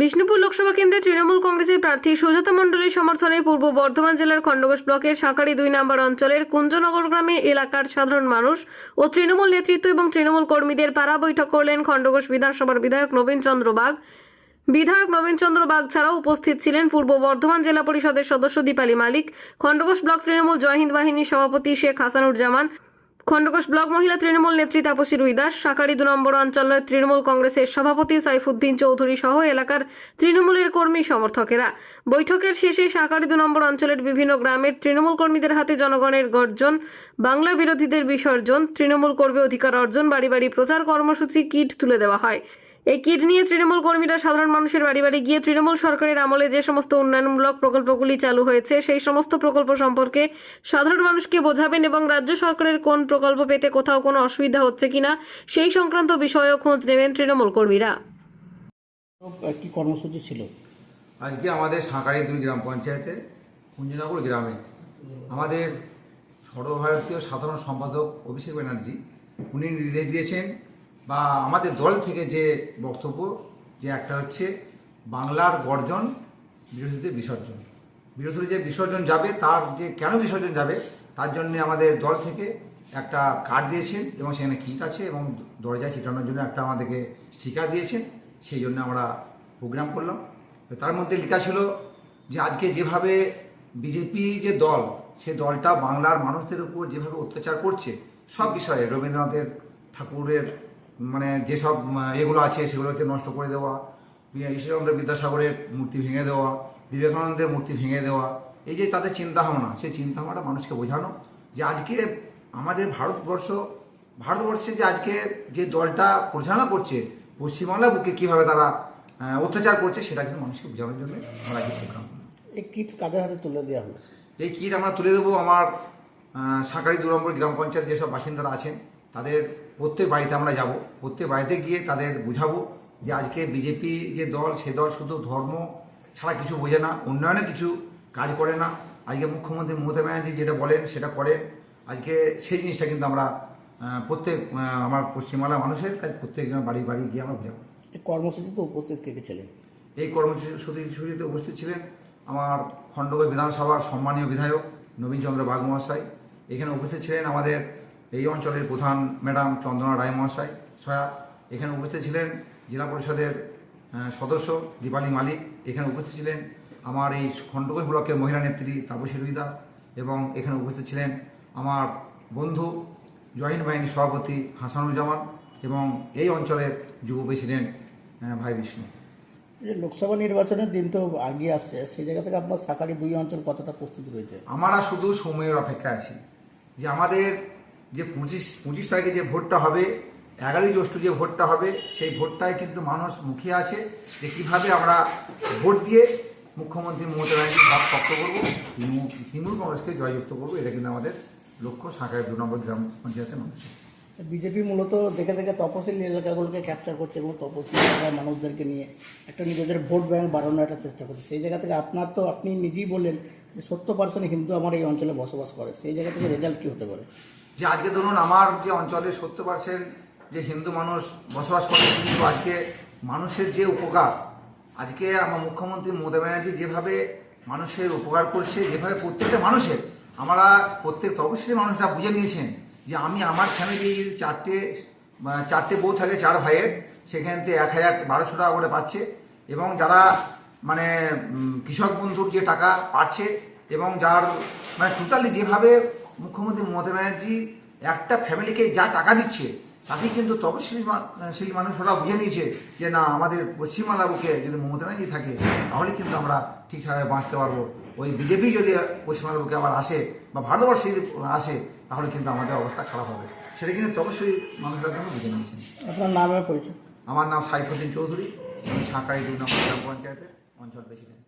বিষ্ণুপুর লোকসভা কেন্দ্রে তৃণমূল কংগ্রেসের প্রার্থী সুজাতা মণ্ডলের সমর্থনে পূর্ব বর্ধমান জেলার খণ্ডঘোষ ব্লকের সাঁকারি 2 নম্বর অঞ্চলের কুঞ্জনগর গ্রামে এলাকার সাধারণ মানুষ ও তৃণমূল নেতৃত্ব এবং তৃণমূল কর্মীদের পাড়া বৈঠক করলেন খণ্ডঘোষ বিধানসভার বিধায়ক নবীন চন্দ্র বাগ। বিধায়ক নবীন চন্দ্র বাগ ছাড়াও উপস্থিত ছিলেন পূর্ব বর্ধমান জেলা পরিষদের সদস্য দীপালি মালিক, খণ্ডঘোষ ব্লক তৃণমূল জয় হিন্দ বাহিনীর সভাপতি শেখ হাসানুজ্জামান, খণ্ডঘোষ ব্লক মহিলা তৃণমূল নেত্রী তাপসী রুই দাস, সাঁকারি 2 নম্বর অঞ্চলের তৃণমূল কংগ্রেসের সভাপতি সাইফুদ্দিন চৌধুরী সহ এলাকার তৃণমূলের কর্মী সমর্থকেরা। বৈঠকের শেষে সাঁকারি 2 নম্বর অঞ্চলের বিভিন্ন গ্রামের তৃণমূল কর্মীদের হাতে জনগণের গর্জন, বাংলা বিরোধীদের বিসর্জন, তৃণমূল করবে অধিকার অর্জন, বাড়ি বাড়ি প্রচার কর্মসূচি কিট তুলে দেওয়া হয়। এই কিট নিয়ে তৃণমূল কর্মীরা সাধারণ মানুষের বাড়ি বাড়ি গিয়ে তৃণমূল সরকারের আমলে যে সমস্ত উন্নয়নমূলক প্রকল্পগুলি চালু হয়েছে সেই সমস্ত প্রকল্প সম্পর্কে সাধারণ মানুষকে বোঝাবেন এবং রাজ্য সরকারের কোন প্রকল্প পেতে কোথাও কোনো অসুবিধা হচ্ছে কিনা সেই সংক্রান্ত বিষয়েও খোঁজ নেবেন তৃণমূল কর্মীরা। কি কর্মসূচি ছিল আজকে আমাদের সাঁকারি 2 গ্রাম পঞ্চায়েতে কুঞ্জনগর গ্রামে আমাদের সর্বভারতীয় সাধারণ সম্পাদক অভিষেক ব্যানার্জি উনি নির্দেশ দিয়েছেন বা আমাদের দল থেকে যে বক্তব্য যে একটা হচ্ছে বাংলার গর্জন, বিরোধীদের বিসর্জন। বিরোধীদের যে বিসর্জন যাবে তার যে কেন বিসর্জন যাবে তার জন্য আমাদের দল থেকে একটা কার্ড দিয়েছেন এবং সেখানে কিট আছে এবং দরজায় ছিটানোর জন্য একটা আমাদেরকে স্টিকার দিয়েছেন। সেই জন্য আমরা প্রোগ্রাম করলাম। তার মধ্যে লেখা ছিল যে আজকে যেভাবে বিজেপি যে দল, সে দলটা বাংলার মানুষদের উপর যেভাবে অত্যাচার করছে সব বিষয়ে, রবীন্দ্রনাথের ঠাকুরের মানে যেসব এগুলো আছে সেগুলোকে নষ্ট করে দেওয়া, ঈশ্বরচন্দ্র বিদ্যাসাগরের মূর্তি ভেঙে দেওয়া, বিবেকানন্দের মূর্তি ভেঙে দেওয়া, এই যে তাদের চিন্তাভাবনা, সেই চিন্তাভাবনাটা মানুষকে বোঝানো যে আজকে আমাদের ভারতবর্ষে যে আজকে যে দলটা পরিচালনা করছে পশ্চিমবাংলার বুকে কীভাবে তারা অত্যাচার করছে সেটা কিন্তু মানুষকে বোঝানোর জন্য আমরা এই প্রোগ্রাম। এই কিট কাদের হাতে তুলে দেওয়া হলো? এই কিট আমরা তুলে দেবো আমার সাঁকারি 2 নম্বর গ্রাম পঞ্চায়েত যেসব বাসিন্দারা আছেন তাদের প্রত্যেক বাড়িতে আমরা যাব। প্রত্যেক বাড়িতে গিয়ে তাদের বুঝাবো যে আজকে বিজেপি যে দল, সে দল শুধু ধর্ম ছাড়া কিছু বোঝে না, উন্নয়নে কিছু কাজ করে না। আজকে মুখ্যমন্ত্রী মমতা ব্যানার্জি যেটা বলেন সেটা করেন। আজকে সেই জিনিসটা কিন্তু আমরা প্রত্যেক আমার পশ্চিমবাংলার মানুষের কাছে প্রত্যেক বাড়ি বাড়ি গিয়ে আমরা বুঝাবো। এই কর্মসূচিতে উপস্থিত কে কে ছিলেন? এই কর্মসূচিতে উপস্থিত ছিলেন আমার খণ্ডঘোষ বিধানসভার সম্মানীয় বিধায়ক নবীন চন্দ্র বাগ মহাশয়। এখানে উপস্থিত ছিলেন আমাদের এই অঞ্চলের প্রধান ম্যাডাম চন্দনা রায় মহাশয় সয়া। এখানে উপস্থিত ছিলেন জেলা পরিষদের সদস্য দীপালি মালিক। এখানে উপস্থিত ছিলেন আমার এই খণ্ডঘোষ ব্লকের মহিলা নেত্রী তাপসী রুই দাস এবং এখানে উপস্থিত ছিলেন আমার বন্ধু জয় হিন্দ বাহিনীর সভাপতি হাসানুজ্জামান এবং এই অঞ্চলের যুব প্রেসিডেন্ট ভাই বিষ্ণু। এই লোকসভা নির্বাচনের দিন তো আগে আসছে, সেই জায়গা থেকে আপনার সাঁকারি 2 অঞ্চল কতটা প্রস্তুতি রয়েছে? আমরা শুধু সময়ের অপেক্ষায় আছি যে আমাদের যে 25 তারিখে যে ভোটটা হবে, 11ই জ্যৈষ্ঠ যে ভোটটা হবে, সেই ভোটটায় কিন্তু মানুষ মুখিয়ে আছে যে কীভাবে আমরা ভোট দিয়ে মুখ্যমন্ত্রী মমতা ব্যানার্জির ভাব শক্ত করবো, তৃণমূল কংগ্রেসকে জয়যুক্ত করবো। এটা কিন্তু আমাদের লক্ষ্য সাঁকারি 2 নম্বর গ্রাম পঞ্চায়েতের মানুষের। বিজেপি মূলত দেখে দেখে তপশিলি এলাকাগুলোকে ক্যাপচার করছে এবং তপশিলি এলাকার মানুষদেরকে নিয়ে একটা নিজেদের ভোট ব্যাংক বাড়ানোর একটা চেষ্টা করছে। সেই জায়গা থেকে আপনি নিজেই বললেন যে 70% হিন্দু আমার এই অঞ্চলে বসবাস করে, সেই জায়গা থেকে রেজাল্ট কী হতে পারে? যে আজকে ধরুন আমার যে অঞ্চলে 70% যে হিন্দু মানুষ বসবাস করে, কিন্তু আজকে মানুষের যে উপকার, আজকে আমার মুখ্যমন্ত্রী মমতা ব্যানার্জি যেভাবে মানুষের উপকার করছে, যেভাবে প্রত্যেকটা মানুষের, আমরা প্রত্যেক তপশিলি মানুষরা বুঝে নিয়েছেন যে আমি আমার ফ্যামিলির চারটে বউ থাকে, 4 ভাইয়ের, সেখান থেকে 1012 টাকা করে পাচ্ছে এবং যারা মানে কৃষক বন্ধুর যে টাকা পাচ্ছে এবং যার মানে টোটালি যেভাবে মুখ্যমন্ত্রী মমতা ব্যানার্জি একটা ফ্যামিলিকে যা টাকা দিচ্ছে তাতেই কিন্তু তপশিলি মানুষরা বুঝে নিয়েছে যে না, আমাদের পশ্চিমবাংলার বুকে যদি মমতা ব্যানার্জি থাকে তাহলে কিন্তু আমরা ঠিকঠাকভাবে বাঁচতে পারবো। ওই বিজেপি যদি পশ্চিমবাংলার বুকে আবার আসে বা ভারতবর্ষে যদি আসে তাহলে কিন্তু আমাদের অবস্থা খারাপ হবে। সেটা কিন্তু তপশিলি মানুষরা কিন্তু বুঝে নিয়েছেন। আপনার নামের পরিচয়? আমার নাম সাইফুদ্দিন চৌধুরী, আমি সাঁকারি 2 নম্বর গ্রাম পঞ্চায়েতের অঞ্চল প্রেসিডেন্ট।